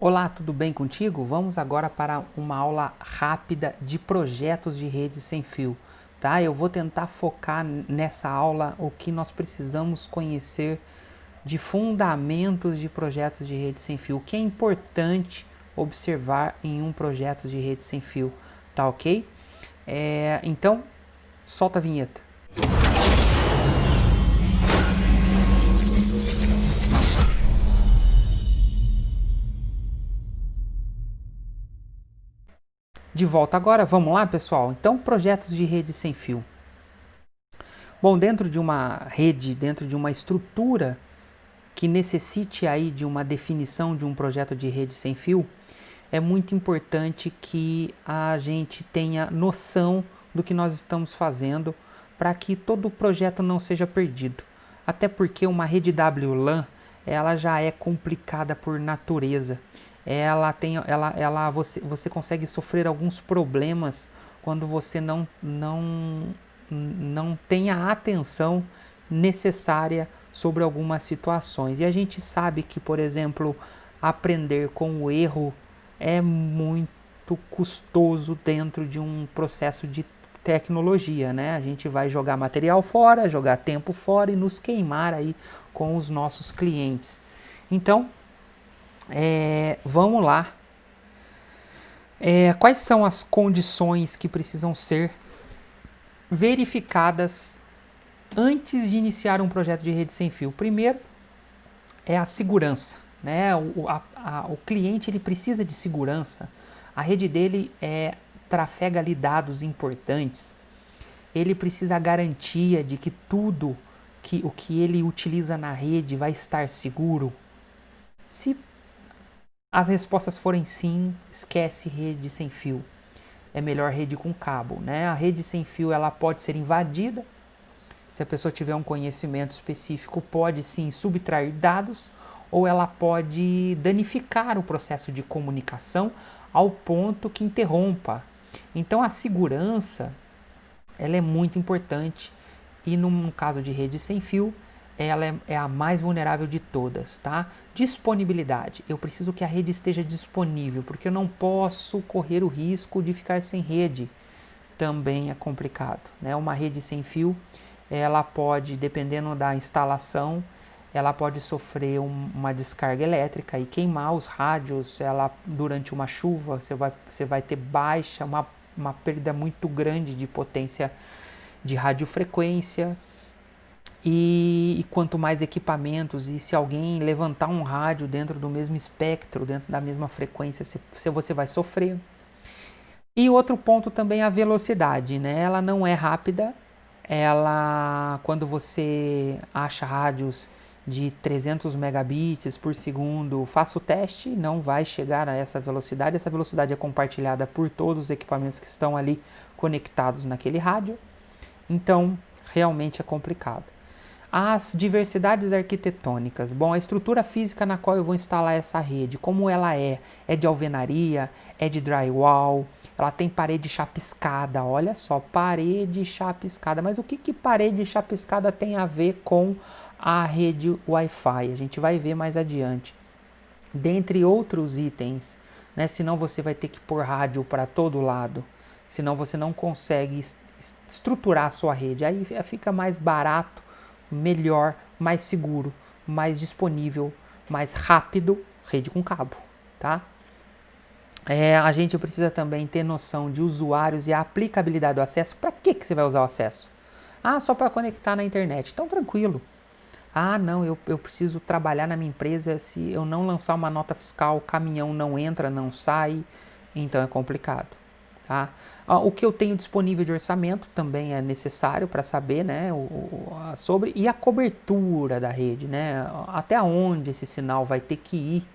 Olá, tudo bem contigo? Vamos agora para uma aula rápida de projetos de rede sem fio, tá? Eu vou tentar focar nessa aula o que nós precisamos conhecer de fundamentos de projetos de rede sem fio, o que é importante observar em um projeto de rede sem fio, tá ok? Então, solta a vinheta. De volta agora, vamos lá, pessoal? Então, projetos de rede sem fio. Bom, dentro de uma rede, dentro de uma estrutura que necessite aí de uma definição de um projeto de rede sem fio, é muito importante que a gente tenha noção do que nós estamos fazendo para que todo o projeto não seja perdido. Até porque uma rede WLAN, ela já é complicada por natureza. Você consegue sofrer alguns problemas quando você não tem a atenção necessária sobre algumas situações. E a gente sabe que, por exemplo, aprender com o erro é muito custoso dentro de um processo de tecnologia, né? A gente vai jogar material fora, jogar tempo fora e nos queimar aí com os nossos clientes. Então, vamos lá. Quais são as condições que precisam ser verificadas antes de iniciar um projeto de rede sem fio? Primeiro é a segurança, né? O cliente ele precisa de segurança. A rede dele trafega ali dados importantes. Ele precisa a garantia de que tudo o que ele utiliza na rede vai estar seguro. Se as respostas forem sim, esquece rede sem fio. É melhor rede com cabo, né? A rede sem fio ela pode ser invadida. Se a pessoa tiver um conhecimento específico, pode sim subtrair dados ou ela pode danificar o processo de comunicação ao ponto que interrompa. Então a segurança ela é muito importante e no caso de rede sem fio, ela é a mais vulnerável de todas, tá? Disponibilidade. Eu preciso que a rede esteja disponível, porque eu não posso correr o risco de ficar sem rede. Também é complicado, né? Uma rede sem fio, ela pode, dependendo da instalação, ela pode sofrer uma descarga elétrica e queimar os rádios. Ela, durante uma chuva, você vai ter baixa, uma perda muito grande de potência de radiofrequência. E quanto mais equipamentos, e se alguém levantar um rádio dentro do mesmo espectro, dentro da mesma frequência, você vai sofrer. E outro ponto também é a velocidade, né? Ela não é rápida. Quando você acha rádios de 300 megabits por segundo, faça o teste, não vai chegar a essa velocidade. Essa velocidade é compartilhada por todos os equipamentos que estão ali conectados naquele rádio. Então, realmente é complicado. As diversidades arquitetônicas. Bom, a estrutura física na qual eu vou instalar essa rede, como ela é? É de alvenaria? É de drywall? Ela tem parede chapiscada? Olha só, parede chapiscada. Mas o que parede chapiscada tem a ver com a rede Wi-Fi? A gente vai ver mais adiante. Dentre outros itens, né? Senão você vai ter que pôr rádio para todo lado. Senão você não consegue estruturar a sua rede. Aí fica mais barato, melhor, mais seguro, mais disponível, mais rápido, rede com cabo, tá? A gente precisa também ter noção de usuários e a aplicabilidade do acesso. Para que você vai usar o acesso? Ah, só para conectar na internet. Então, tranquilo. Ah, não, eu preciso trabalhar na minha empresa. Se eu não lançar uma nota fiscal, o caminhão não entra, não sai. Então, é complicado. Tá? O que eu tenho disponível de orçamento também é necessário para saber, né, sobre, e a cobertura da rede, né, até onde esse sinal vai ter que ir,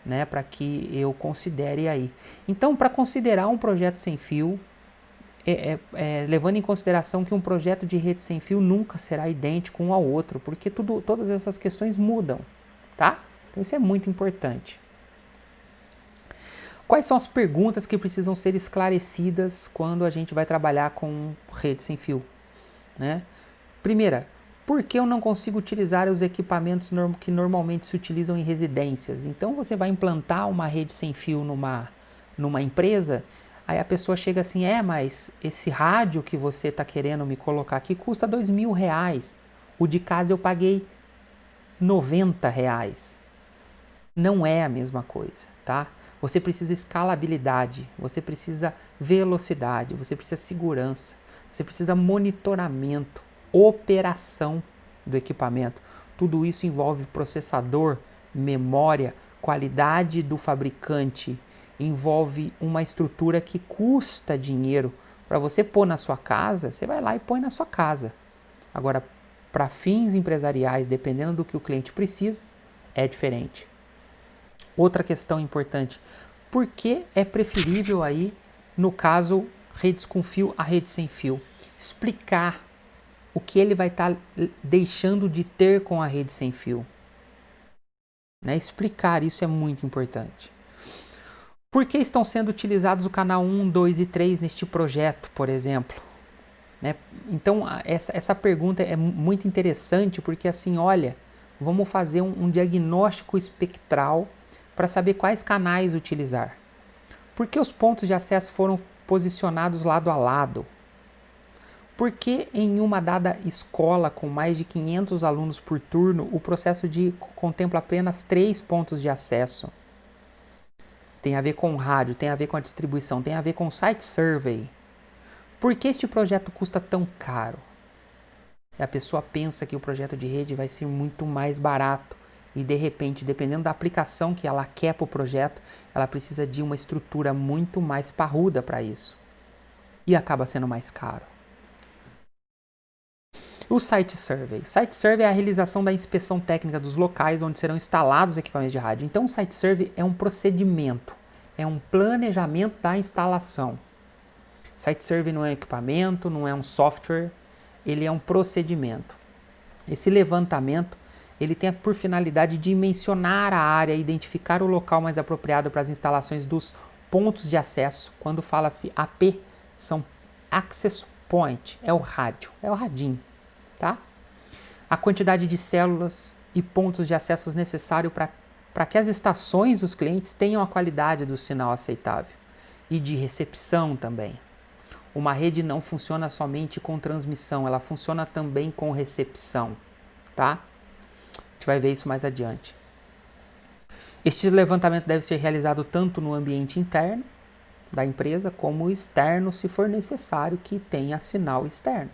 né, para que eu considere aí. Então, para considerar um projeto sem fio, levando em consideração que um projeto de rede sem fio nunca será idêntico um ao outro, porque todas essas questões mudam, tá? Então, isso é muito importante. Quais são as perguntas que precisam ser esclarecidas quando a gente vai trabalhar com rede sem fio? Né? Primeira, Por que eu não consigo utilizar os equipamentos que normalmente se utilizam em residências? Então você vai implantar uma rede sem fio numa empresa, aí a pessoa chega assim, mas esse rádio que você está querendo me colocar aqui custa R$ 2.000. O de casa eu paguei R$ 90. Não é a mesma coisa, tá? Você precisa escalabilidade, você precisa velocidade, você precisa segurança, você precisa monitoramento, operação do equipamento. Tudo isso envolve processador, memória, qualidade do fabricante, envolve uma estrutura que custa dinheiro. Para você pôr na sua casa, você vai lá e põe na sua casa. Agora, para fins empresariais, dependendo do que o cliente precisa, é diferente. Outra questão importante, por que é preferível aí, no caso, redes com fio a rede sem fio? Explicar o que ele vai estar deixando de ter com a rede sem fio. Né? Explicar isso é muito importante. Por que estão sendo utilizados o canal 1, 2 e 3 neste projeto, por exemplo? Né? Então, essa pergunta é muito interessante porque, assim, olha, vamos fazer um diagnóstico espectral para saber quais canais utilizar. Por que os pontos de acesso foram posicionados lado a lado? Por que em uma dada escola com mais de 500 alunos por turno, o processo contempla apenas 3 pontos de acesso? Tem a ver com rádio, tem a ver com a distribuição, tem a ver com site survey. Por que este projeto custa tão caro? E a pessoa pensa que o projeto de rede vai ser muito mais barato. E de repente, dependendo da aplicação que ela quer para o projeto, ela precisa de uma estrutura muito mais parruda para isso. E acaba sendo mais caro. O Site Survey. Site Survey é a realização da inspeção técnica dos locais onde serão instalados os equipamentos de rádio. Então, o Site Survey é um procedimento, é um planejamento da instalação. Site Survey não é um equipamento, não é um software, ele é um procedimento. Esse levantamento ele tem por finalidade dimensionar a área, identificar o local mais apropriado para as instalações dos pontos de acesso. Quando fala-se AP, são Access Point, é o rádio, é o radinho, tá? A quantidade de células e pontos de acesso necessário para que as estações dos clientes tenham a qualidade do sinal aceitável e de recepção também. Uma rede não funciona somente com transmissão, ela funciona também com recepção, tá? A gente vai ver isso mais adiante. Este levantamento deve ser realizado tanto no ambiente interno da empresa como externo, se for necessário que tenha sinal externo.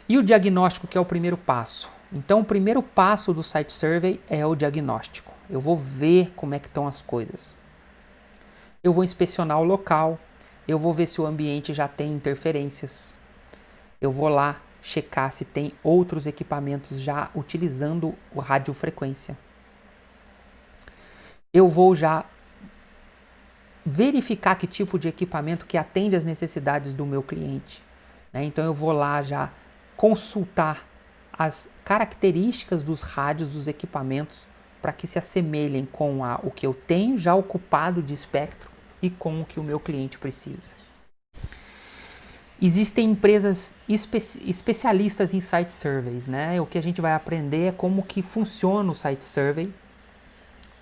E o diagnóstico, que é o primeiro passo. Então, o primeiro passo do Site Survey é o diagnóstico. Eu vou ver como é que estão as coisas. Eu vou inspecionar o local, eu vou ver se o ambiente já tem interferências. Eu vou lá checar se tem outros equipamentos já utilizando a radiofrequência. Eu vou já verificar que tipo de equipamento que atende às necessidades do meu cliente. Né? Então eu vou lá já consultar as características dos rádios dos equipamentos para que se assemelhem com o que eu tenho já ocupado de espectro e com o que o meu cliente precisa. Existem empresas especialistas em site surveys, né? O que a gente vai aprender é como que funciona o site survey.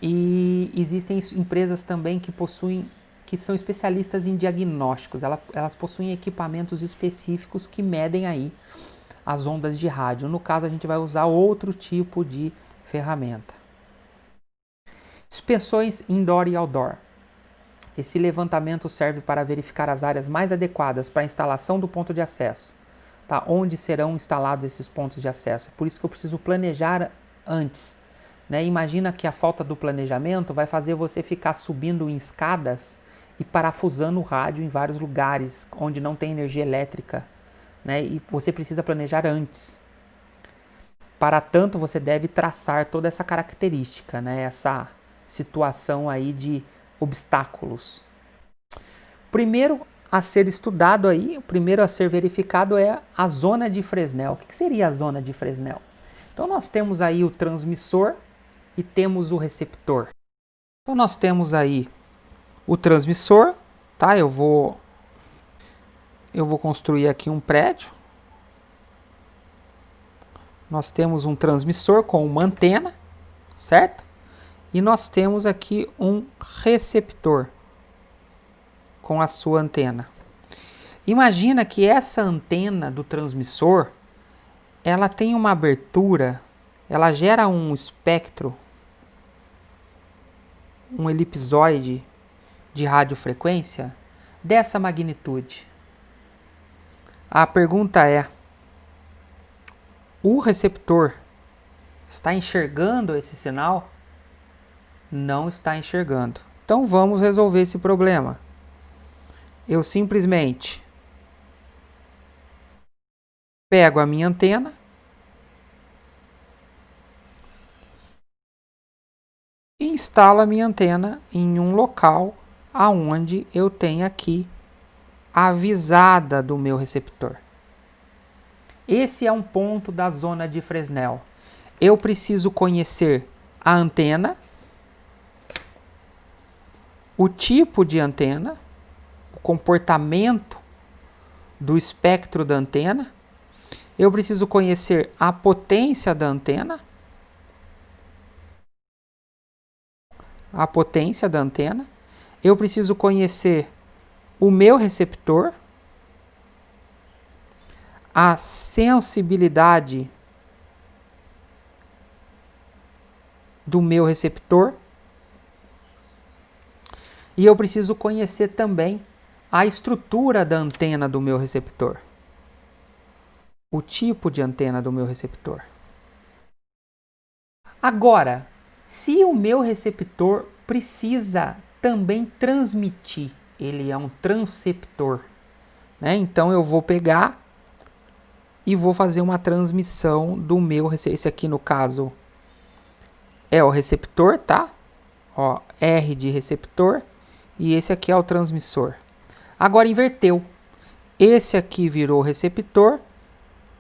E existem empresas também que são especialistas em diagnósticos. Elas possuem equipamentos específicos que medem aí as ondas de rádio. No caso, a gente vai usar outro tipo de ferramenta. Inspeções indoor e outdoor. Esse levantamento serve para verificar as áreas mais adequadas para a instalação do ponto de acesso. Tá? Onde serão instalados esses pontos de acesso? Por isso que eu preciso planejar antes. Né? Imagina que a falta do planejamento vai fazer você ficar subindo em escadas e parafusando o rádio em vários lugares onde não tem energia elétrica. Né? E você precisa planejar antes. Para tanto, você deve traçar toda essa característica, né? Essa situação aí de obstáculos. Primeiro a ser estudado aí, o primeiro a ser verificado é a zona de Fresnel. O que seria a zona de Fresnel? Então nós temos aí o transmissor e temos o receptor. Então nós temos aí o transmissor, tá? Eu vou construir aqui um prédio. nós temos um transmissor com uma antena, certo? E nós temos aqui um receptor com a sua antena. Imagina que essa antena do transmissor, ela tem uma abertura, ela gera um espectro, um elipsoide de radiofrequência dessa magnitude. A pergunta é: o receptor está enxergando esse sinal? Não está enxergando. Então vamos resolver esse problema. Eu simplesmente pego a minha antena e instalo a minha antena em um local aonde eu tenho aqui a visada do meu receptor. Esse é um ponto da zona de Fresnel. Eu preciso conhecer a antena, o tipo de antena, o comportamento do espectro da antena. Eu preciso conhecer a potência da antena, eu preciso conhecer o meu receptor, a sensibilidade do meu receptor, e eu preciso conhecer também a estrutura da antena do meu receptor, o tipo de antena do meu receptor. Agora, se o meu receptor precisa também transmitir, ele é um transceptor, né? Então eu vou pegar e vou fazer uma transmissão do meu receptor. Esse aqui no caso é o receptor, tá? Ó, R de receptor, e esse aqui é o transmissor. Agora inverteu. Esse aqui virou receptor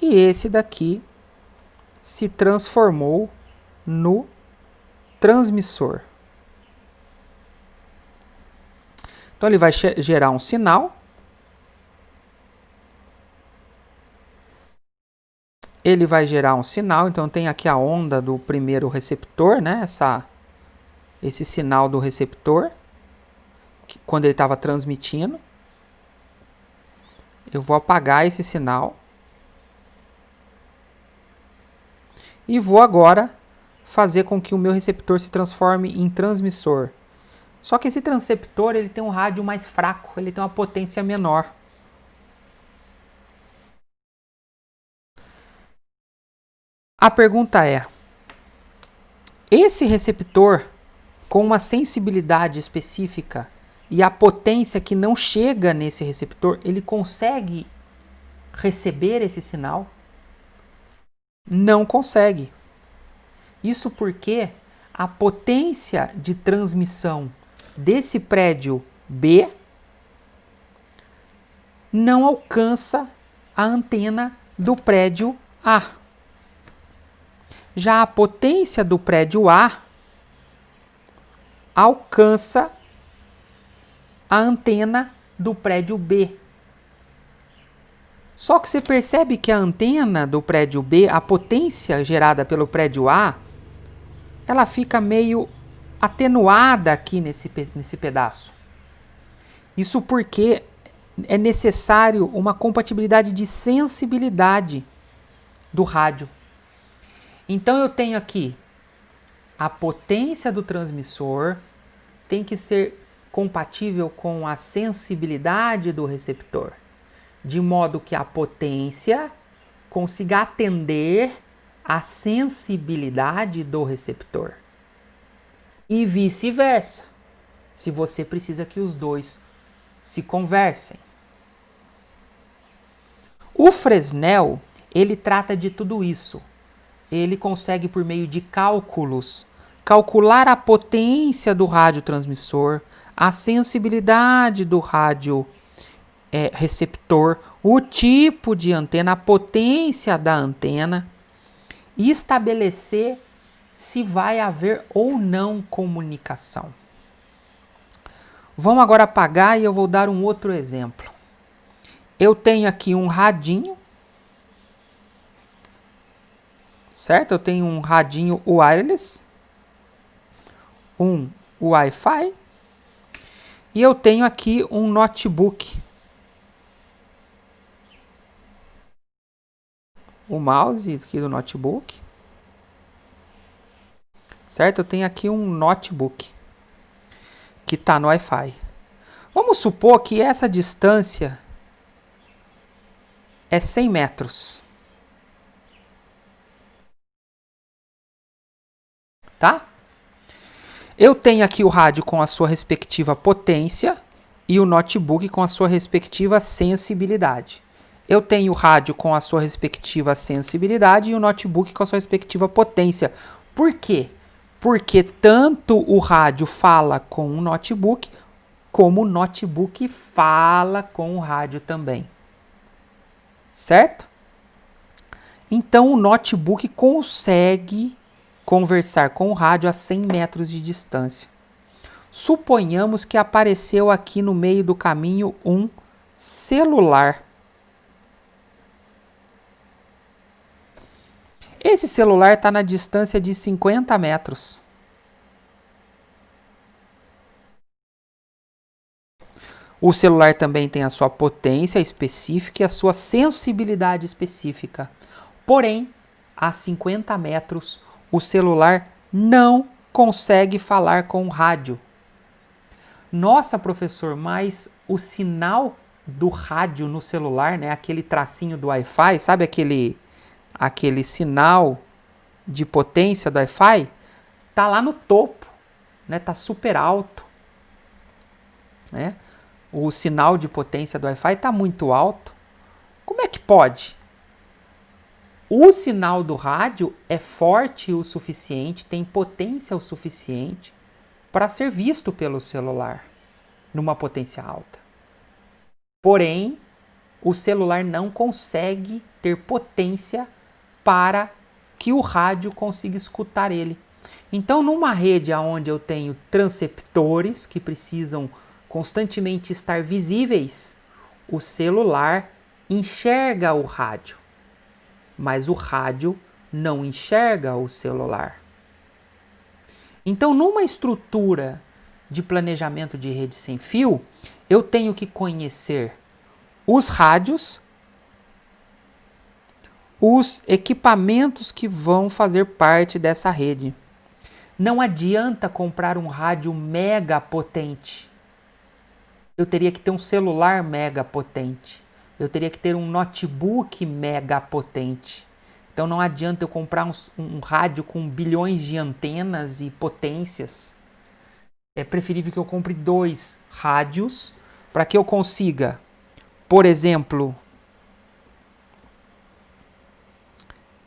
e esse daqui se transformou no transmissor. Então ele vai gerar um sinal. Então tem aqui a onda do primeiro receptor, né? Esse sinal do receptor, quando ele estava transmitindo. Eu vou apagar esse sinal. E vou agora fazer com que o meu receptor se transforme em transmissor. Só que esse transceptor ele tem um rádio mais fraco, ele tem uma potência menor. A pergunta é: esse receptor com uma sensibilidade específica e a potência que não chega nesse receptor, ele consegue receber esse sinal? Não consegue. Isso porque a potência de transmissão desse prédio B não alcança a antena do prédio A. Já a potência do prédio A alcança a antena do prédio B. Só que você percebe que a antena do prédio B, a potência gerada pelo prédio A, ela fica meio atenuada aqui nesse pedaço. Isso porque é necessário uma compatibilidade de sensibilidade do rádio. Então eu tenho aqui a potência do transmissor tem que ser compatível com a sensibilidade do receptor, de modo que a potência consiga atender a sensibilidade do receptor. E vice-versa, se você precisa que os dois se conversem. O Fresnel, ele trata de tudo isso. Ele consegue, por meio de cálculos, calcular a potência do radiotransmissor, a sensibilidade do rádio receptor, o tipo de antena, a potência da antena e estabelecer se vai haver ou não comunicação. Vamos agora apagar e eu vou dar um outro exemplo. Eu tenho aqui um radinho certo? Eu tenho um radinho wireless, um Wi-Fi e eu tenho aqui um notebook. O mouse aqui do notebook, certo? Eu tenho aqui um notebook que está no Wi-Fi. Vamos supor que essa distância é 100 metros. Tá? Eu tenho aqui o rádio com a sua respectiva potência e o notebook com a sua respectiva sensibilidade. Eu tenho o rádio com a sua respectiva sensibilidade e o notebook com a sua respectiva potência. Por quê? Porque tanto o rádio fala com o notebook, como o notebook fala com o rádio também. Certo? Então o notebook consegue conversar com o rádio a 100 metros de distância. Suponhamos que apareceu aqui no meio do caminho um celular. Esse celular está na distância de 50 metros. O celular também tem a sua potência específica e a sua sensibilidade específica. Porém, a 50 metros, o celular não consegue falar com o rádio. Nossa, professor, mas o sinal do rádio no celular, né, aquele tracinho do Wi-Fi, sabe aquele sinal de potência do Wi-Fi, tá lá no topo, né, tá super alto, né? O sinal de potência do Wi-Fi tá muito alto. Como é que pode? O sinal do rádio é forte o suficiente, tem potência o suficiente para ser visto pelo celular numa potência alta. Porém, o celular não consegue ter potência para que o rádio consiga escutar ele. Então, numa rede onde eu tenho transceptores que precisam constantemente estar visíveis, o celular enxerga o rádio, mas o rádio não enxerga o celular. Então, numa estrutura de planejamento de rede sem fio, eu tenho que conhecer os rádios, os equipamentos que vão fazer parte dessa rede. Não adianta comprar um rádio mega potente. Eu teria que ter um celular mega potente. Eu teria que ter um notebook mega potente. Então não adianta eu comprar um rádio com bilhões de antenas e potências. É preferível que eu compre 2 rádios para que eu consiga, por exemplo,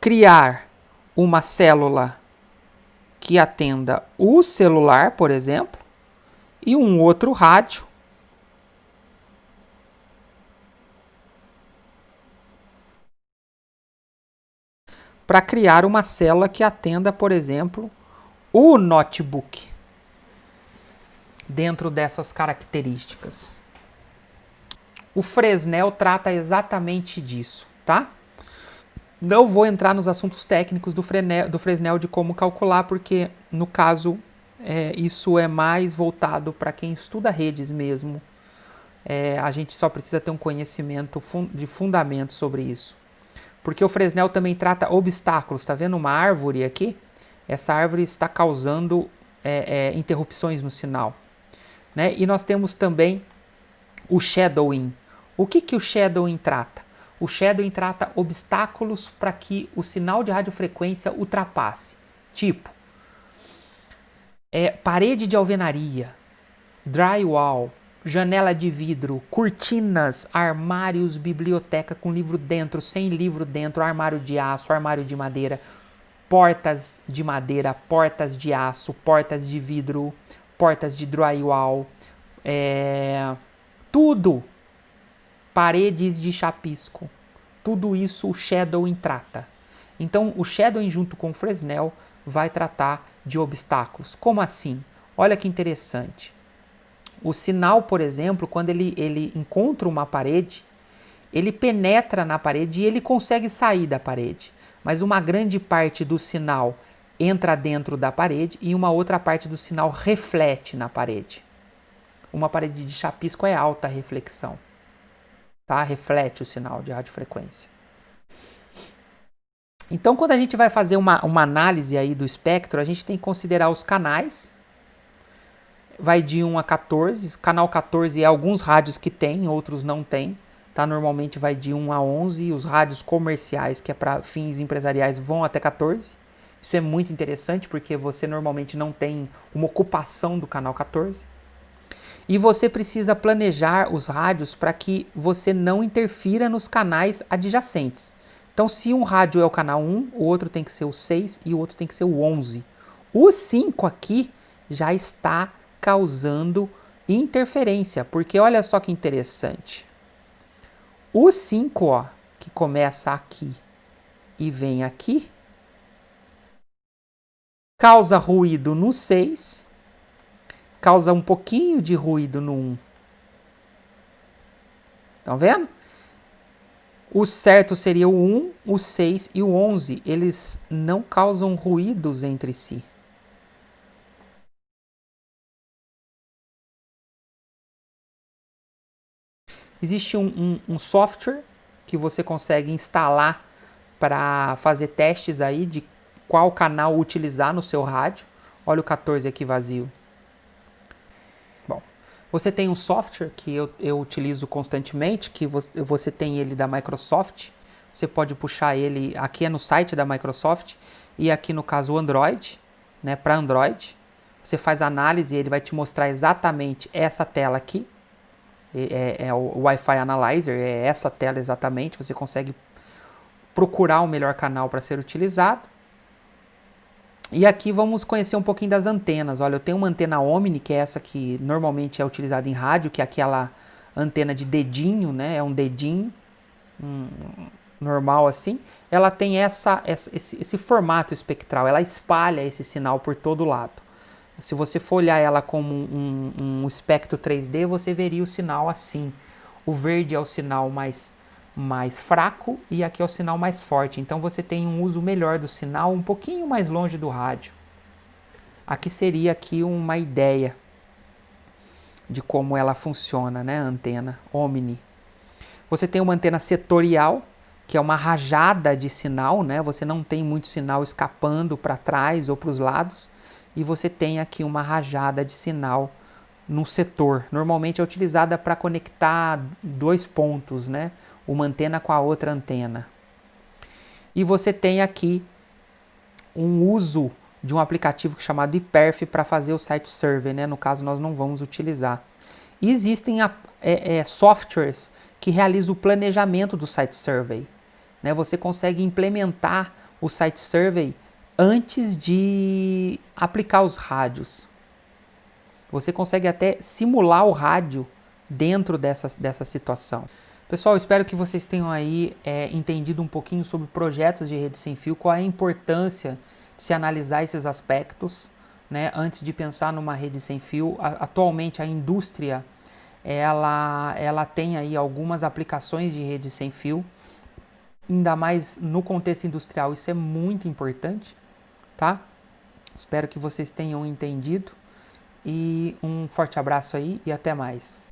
criar uma célula que atenda o celular, por exemplo, e um outro rádio para criar uma célula que atenda, por exemplo, o notebook dentro dessas características. O Fresnel trata exatamente disso, tá? Não vou entrar nos assuntos técnicos do Fresnel de como calcular, porque no caso isso é mais voltado para quem estuda redes mesmo. A gente só precisa ter um conhecimento de fundamento sobre isso. Porque o Fresnel também trata obstáculos. Está vendo uma árvore aqui? Essa árvore está causando interrupções no sinal. Né? E nós temos também o shadowing. O que o shadowing trata? O shadowing trata obstáculos para que o sinal de radiofrequência ultrapasse. Tipo, parede de alvenaria, drywall, janela de vidro, cortinas, armários, biblioteca com livro dentro, sem livro dentro, armário de aço, armário de madeira, portas de madeira, portas de aço, portas de vidro, portas de drywall, tudo, paredes de chapisco, tudo isso o shadowing trata. Então o shadowing junto com o Fresnel vai tratar de obstáculos. Como assim? Olha que interessante. O sinal, por exemplo, quando ele encontra uma parede, ele penetra na parede e ele consegue sair da parede. mas uma grande parte do sinal entra dentro da parede e uma outra parte do sinal reflete na parede. Uma parede de chapisco é alta reflexão, tá? Reflete o sinal de radiofrequência. Então, quando a gente vai fazer uma análise aí do espectro, a gente tem que considerar os canais. Vai de 1 a 14. Canal 14 é alguns rádios que tem, outros não tem. Tá? Normalmente vai de 1 a 11. E os rádios comerciais, que é para fins empresariais, vão até 14. Isso é muito interessante, porque você normalmente não tem uma ocupação do canal 14. E você precisa planejar os rádios para que você não interfira nos canais adjacentes. Então, se um rádio é o canal 1, o outro tem que ser o 6 e o outro tem que ser o 11. O 5 aqui já está causando interferência, porque olha só que interessante. O 5, ó, que começa aqui e vem aqui, causa ruído no 6, causa um pouquinho de ruído no 1. Estão vendo? O certo seria o 1, o 6 e o 11. Eles não causam ruídos entre si. Existe um software que você consegue instalar para fazer testes aí de qual canal utilizar no seu rádio. Olha o 14 aqui vazio. Bom, você tem um software que eu utilizo constantemente, que você tem ele da Microsoft. Você pode puxar ele, aqui é no site da Microsoft, e aqui no caso o Android, né, para Android. Você faz a análise e ele vai te mostrar exatamente essa tela aqui. É o Wi-Fi Analyzer, é essa tela exatamente. Você consegue procurar o melhor canal para ser utilizado. E aqui vamos conhecer um pouquinho das antenas. Olha, eu tenho uma antena Omni, que é essa que normalmente é utilizada em rádio, que é aquela antena de dedinho, né? É um dedinho normal assim. Ela tem esse formato espectral, ela espalha esse sinal por todo lado. Se você for olhar ela como um espectro 3D, você veria o sinal assim. O verde é o sinal mais fraco e aqui é o sinal mais forte. Então você tem um uso melhor do sinal um pouquinho mais longe do rádio. Aqui seria aqui uma ideia de como ela funciona, né? A antena Omni. Você tem uma antena setorial, que é uma rajada de sinal, né? Você não tem muito sinal escapando para trás ou para os lados. E você tem aqui uma rajada de sinal no setor. Normalmente é utilizada para conectar dois pontos, né? Uma antena com a outra antena. E você tem aqui um uso de um aplicativo chamado ePerf para fazer o site survey, né? No caso, nós não vamos utilizar. E existem softwares que realizam o planejamento do site survey, né? Você consegue implementar o site survey antes de aplicar os rádios. Você consegue até simular o rádio dentro dessa situação. Pessoal, espero que vocês tenham aí entendido um pouquinho sobre projetos de rede sem fio, qual é a importância de se analisar esses aspectos, né, antes de pensar numa rede sem fio. Atualmente a indústria ela tem aí algumas aplicações de rede sem fio, ainda mais no contexto industrial, isso é muito importante, tá? Espero que vocês tenham entendido e um forte abraço aí e até mais.